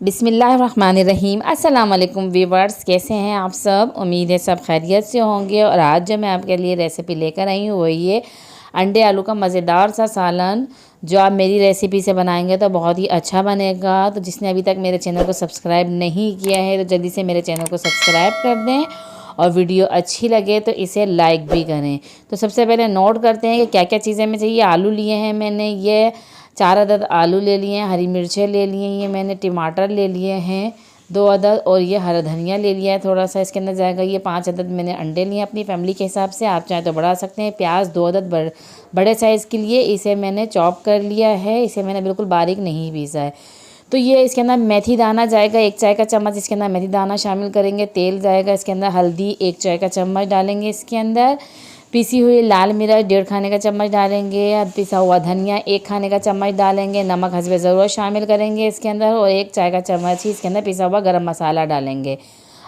बिस्मिल्लाहिर्रहमानिर्रहीम। अस्सलाम वालेकुम व्यूअर्स, कैसे हैं आप सब। उम्मीद है सब खैरियत से होंगे। और आज जो मैं आपके लिए रेसिपी लेकर आई हूँ वही है अंडे आलू का मज़ेदार सा सालन, जो आप मेरी रेसिपी से बनाएंगे तो बहुत ही अच्छा बनेगा। तो जिसने अभी तक मेरे चैनल को सब्सक्राइब नहीं किया है तो जल्दी से मेरे चैनल को सब्सक्राइब कर दें, और वीडियो अच्छी लगे तो इसे लाइक भी करें। तो सबसे पहले नोट करते हैं कि क्या क्या चीज़ें हमें चाहिए। आलू लिए हैं मैंने, ये 4 अदद आलू ले लिए हैं, हरी मिर्चें ले लिए हैं, ये मैंने टमाटर ले लिए हैं 2 अदद, और ये हरा धनिया ले लिया है थोड़ा सा इसके अंदर जाएगा। ये 5 अदद मैंने अंडे लिए हैं अपनी फैमिली के हिसाब से, आप चाहें तो बढ़ा सकते हैं। प्याज 2 अदद बड़े साइज़ के लिए, इसे मैंने चॉप कर लिया है, इसे मैंने बिल्कुल बारीक नहीं पीसा है। तो ये इसके अंदर मेथी दाना जाएगा 1 चाय का चम्मच, इसके अंदर मेथी दाना शामिल करेंगे। तेल जाएगा इसके अंदर, हल्दी 1 चाय का चम्मच डालेंगे इसके अंदर, पिसी हुई लाल मिर्च 1.5 खाने का चम्मच डालेंगे, पिसा हुआ धनिया 1 खाने का चम्मच डालेंगे, नमक हस्बे ज़रूरत शामिल करेंगे इसके अंदर, और 1 चाय का चम्मच ही इसके अंदर पिसा हुआ गरम मसाला डालेंगे।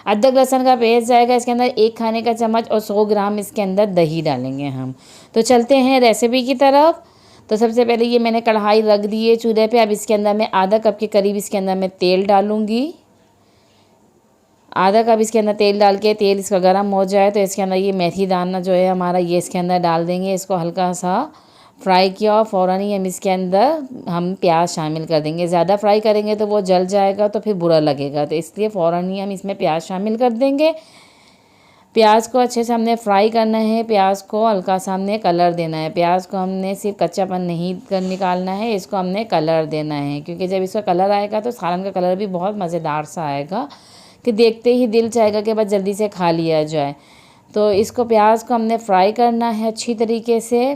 अदरक लहसुन का पेस्ट जाएगा इसके अंदर 1 खाने का चम्मच, और 100 ग्राम इसके अंदर दही डालेंगे हम। तो चलते हैं रेसिपी की तरफ। तो सबसे पहले ये मैंने कढ़ाई रख दी है चूल्हे पे। अब इसके अंदर मैं आधा कप के करीब इसके अंदर मैं तेल डालूंगी। आधा कप इसके अंदर तेल डाल के तेल इसका गर्म हो जाए तो इसके अंदर ये मेथी दाना जो है हमारा, ये इसके अंदर डाल देंगे। इसको हल्का सा फ्राई किया और फ़ौरन ही हम इसके अंदर प्याज शामिल कर देंगे। ज़्यादा फ्राई करेंगे तो वो जल जाएगा तो फिर बुरा लगेगा, तो इसलिए फ़ौरन ही हम इसमें प्याज शामिल कर देंगे। प्याज को अच्छे से हमने फ्राई करना है, प्याज को हल्का सा हमने कलर देना है। प्याज को हमने सिर्फ कच्चापन नहीं निकालना है, इसको हमने कलर देना है, क्योंकि जब इसका कलर आएगा तो सालन का कलर भी बहुत मज़ेदार सा आएगा कि देखते ही दिल चाहेगा कि बस जल्दी से खा लिया जाए। तो इसको प्याज को हमने फ्राई करना है अच्छी तरीके से।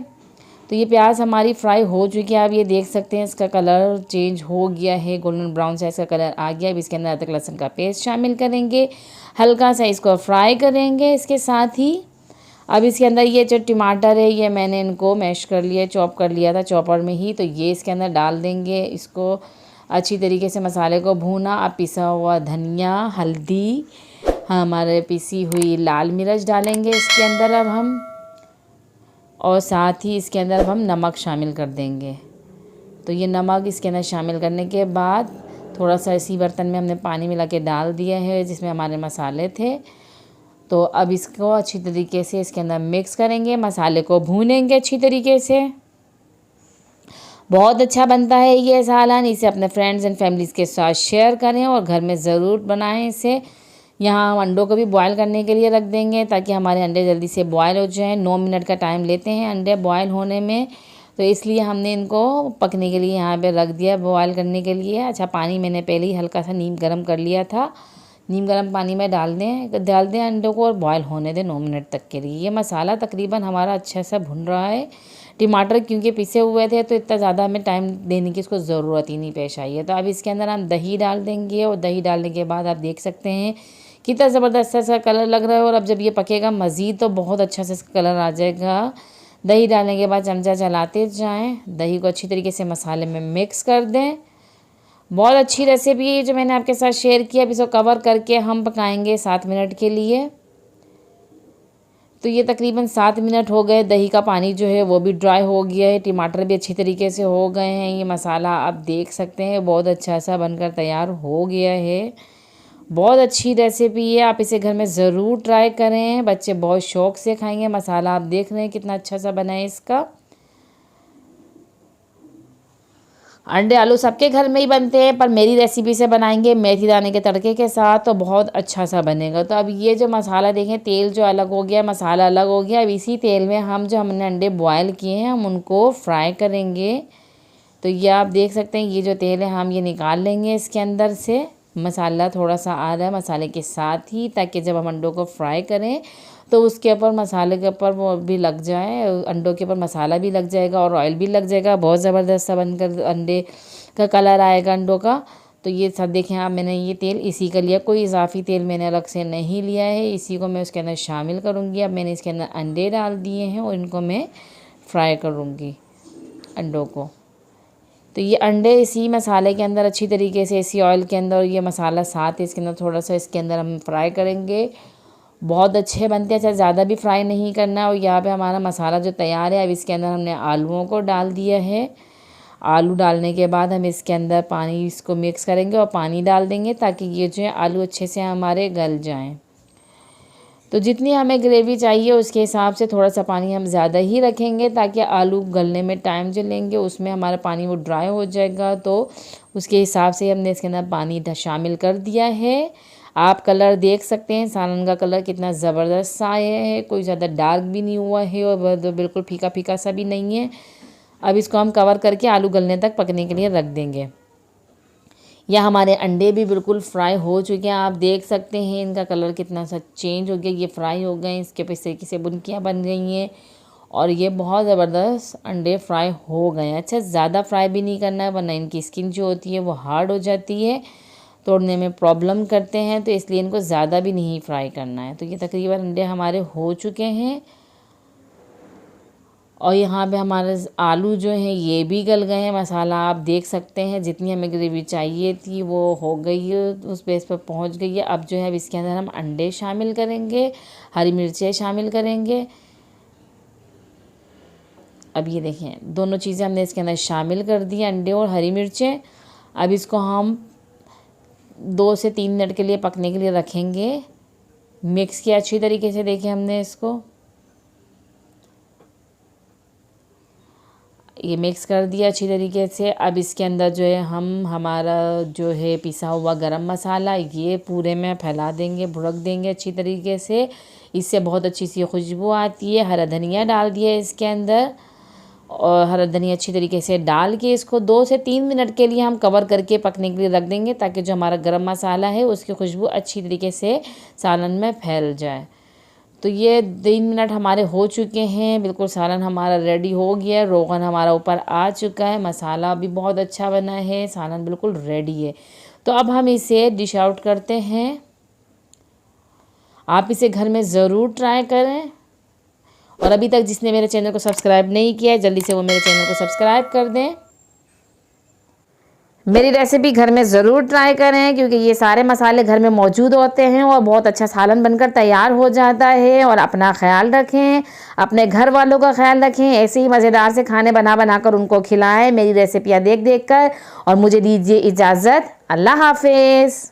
तो ये प्याज हमारी फ्राई हो चुकी है, आप ये देख सकते हैं इसका कलर चेंज हो गया है, गोल्डन ब्राउन साइज़ का कलर आ गया। अब इसके अंदर अदरक लहसुन का पेस्ट शामिल करेंगे, हल्का सा इसको फ्राई करेंगे इसके साथ ही। अब इसके अंदर ये जो टमाटर है ये मैंने इनको मैश कर लिया, चॉप कर लिया था चॉपर में ही, तो ये इसके अंदर डाल देंगे। इसको अच्छी तरीके से मसाले को भूना। अब पिसा हुआ धनिया, हल्दी, हमारे पिसी हुई लाल मिर्च डालेंगे इसके अंदर अब हम, और साथ ही इसके अंदर अब हम नमक शामिल कर देंगे। तो ये नमक इसके अंदर शामिल करने के बाद थोड़ा सा इसी बर्तन में हमने पानी मिला के डाल दिया है जिसमें हमारे मसाले थे। तो अब इसको अच्छी तरीके से इसके अंदर मिक्स करेंगे, मसाले को भूनेंगे अच्छी तरीके से। बहुत अच्छा बनता है ये सालन, इसे अपने फ्रेंड्स एंड फैमिलीज़ के साथ शेयर करें और घर में ज़रूर बनाएं इसे। यहाँ हम अंडों को भी बॉयल करने के लिए रख देंगे ताकि हमारे अंडे जल्दी से बॉयल हो जाएं। 9 मिनट का टाइम लेते हैं अंडे बॉयल होने में, तो इसलिए हमने इनको पकने के लिए यहाँ पे रख दिया बॉयल करने के लिए। अच्छा, पानी मैंने पहले ही हल्का सा नीम गर्म कर लिया था, नीम गर्म पानी में डाल दें अंडों को और बॉयल होने दें 9 मिनट तक के लिए। ये मसाला तकरीबन हमारा अच्छा सा भुन रहा है। टमाटर क्योंकि पिसे हुए थे तो इतना ज़्यादा हमें टाइम देने की इसको ज़रूरत ही नहीं पेश आई है। तो अब इसके अंदर हम दही डाल देंगे, और दही डालने के बाद आप देख सकते हैं कितना ज़बरदस्त सा कलर लग रहा है। और अब जब ये पकेगा मज़ीद तो बहुत अच्छा सा इसका कलर आ जाएगा। दही डालने के बाद चमचा चलाते जाएं, दही को अच्छी तरीके से मसाले में मिक्स कर दें। बहुत अच्छी रेसिपी है जो मैंने आपके साथ शेयर किया। अब इसको कवर करके हम पकाएंगे 7 मिनट के लिए। तो ये तकरीबन 7 मिनट हो गए, दही का पानी जो है वो भी ड्राई हो गया है, टमाटर भी अच्छी तरीके से हो गए हैं। ये मसाला आप देख सकते हैं बहुत अच्छा सा बनकर तैयार हो गया है। बहुत अच्छी रेसिपी है, आप इसे घर में ज़रूर ट्राई करें, बच्चे बहुत शौक़ से खाएंगे। मसाला आप देख रहे हैं कितना अच्छा सा बना है इसका। अंडे आलू सबके घर में ही बनते हैं, पर मेरी रेसिपी से बनाएंगे मेथी दाने के तड़के के साथ तो बहुत अच्छा सा बनेगा। तो अब ये जो मसाला देखें, तेल जो अलग हो गया, मसाला अलग हो गया। अब इसी तेल में हम जो हमने अंडे बॉयल किए हैं हम उनको फ्राई करेंगे। तो ये आप देख सकते हैं ये जो तेल है हम ये निकाल लेंगे इसके अंदर से। मसाला थोड़ा सा आ रहा है मसाले के साथ ही, ताकि जब हम अंडों को फ्राई करें तो उसके ऊपर मसाले के ऊपर वो भी लग जाए, अंडों के ऊपर मसाला भी लग जाएगा और ऑयल भी लग जाएगा। बहुत ज़बरदस्त सा बनकर अंडे का कलर आएगा अंडों का। तो ये सब देखें आप, मैंने ये तेल इसी का लिया, कोई इजाफी तेल मैंने अलग से नहीं लिया है। इसी को मैं उसके अंदर शामिल करूँगी। अब मैंने इसके अंदर अंडे डाल दिए हैं और इनको मैं फ्राई करूँगी अंडों को। तो ये अंडे इसी मसाले के अंदर अच्छी तरीके से इसी ऑयल के अंदर, ये मसाला साथ इसके अंदर थोड़ा सा इसके अंदर हम फ्राई करेंगे। बहुत अच्छे बनते हैं, अच्छा ज़्यादा भी फ्राई नहीं करना है। और यहाँ पे हमारा मसाला जो तैयार है, अब इसके अंदर हमने आलूओं को डाल दिया है। आलू डालने के बाद हम इसके अंदर पानी इसको मिक्स करेंगे और पानी डाल देंगे ताकि ये जो है आलू अच्छे से हमारे गल जाएं। तो जितनी हमें ग्रेवी चाहिए उसके हिसाब से थोड़ा सा पानी हम ज़्यादा ही रखेंगे ताकि आलू गलने में टाइम जो लेंगे उसमें हमारा पानी वो ड्राई हो जाएगा। तो उसके हिसाब से हमने इसके अंदर पानी शामिल कर दिया है। आप कलर देख सकते हैं सालन का कलर कितना ज़बरदस्त सा आया है, कोई ज़्यादा डार्क भी नहीं हुआ है और बिल्कुल फीका फीका सा भी नहीं है। अब इसको हम कवर करके आलू गलने तक पकने के लिए रख देंगे। या हमारे अंडे भी बिल्कुल फ्राई हो चुके हैं, आप देख सकते हैं इनका कलर कितना सा चेंज हो गया, ये फ्राई हो गए, इसके पे तरीके से बुनकियाँ बन गई हैं और ये बहुत ज़बरदस्त अंडे फ्राई हो गए हैं। अच्छा, ज़्यादा फ्राई भी नहीं करना है वरना इनकी स्किन जो होती है वो हार्ड हो जाती है, तोड़ने में प्रॉब्लम करते हैं, तो इसलिए इनको ज़्यादा भी नहीं फ्राई करना है। तो ये तकरीबन अंडे हमारे हो चुके हैं और यहाँ पे हमारे आलू जो हैं ये भी गल गए हैं। मसाला आप देख सकते हैं जितनी हमें ग्रेवी चाहिए थी वो हो गई है, उस बेस पर पहुँच गई है। अब जो है इसके अंदर हम अंडे शामिल करेंगे, हरी मिर्चें शामिल करेंगे। अब ये देखें दोनों चीज़ें हमने इसके अंदर शामिल कर दी, अंडे और हरी मिर्चें। अब इसको हम 2 से 3 मिनट के लिए पकने के लिए रखेंगे। मिक्स किया अच्छी तरीके से, देखिए हमने इसको ये मिक्स कर दिया अच्छी तरीके से। अब इसके अंदर जो है हम हमारा जो है पिसा हुआ गरम मसाला ये पूरे में फैला देंगे, भुरक देंगे अच्छी तरीके से, इससे बहुत अच्छी सी खुशबू आती है। हरा धनिया डाल दिया इसके अंदर और हरा धनिया अच्छी तरीके से डाल के इसको 2 से 3 मिनट के लिए हम कवर करके पकने के लिए रख देंगे ताकि जो हमारा गरम मसाला है उसकी खुशबू अच्छी तरीके से सालन में फैल जाए। तो ये 3 मिनट हमारे हो चुके हैं, बिल्कुल सालन हमारा रेडी हो गया, रोगन हमारा ऊपर आ चुका है, मसाला भी बहुत अच्छा बना है, सालन बिल्कुल रेडी है। तो अब हम इसे डिश आउट करते हैं। आप इसे घर में ज़रूर ट्राई करें और अभी तक जिसने मेरे चैनल को सब्सक्राइब नहीं किया है जल्दी से वो मेरे चैनल को सब्सक्राइब कर दें। मेरी रेसिपी घर में ज़रूर ट्राई करें क्योंकि ये सारे मसाले घर में मौजूद होते हैं और बहुत अच्छा सालन बनकर तैयार हो जाता है। और अपना ख्याल रखें, अपने घर वालों का ख्याल रखें, ऐसे ही मज़ेदार से खाने बना बना कर उनको खिलाएं मेरी रेसिपियाँ देख देख कर। और मुझे दीजिए इजाज़त, अल्लाह हाफिज़।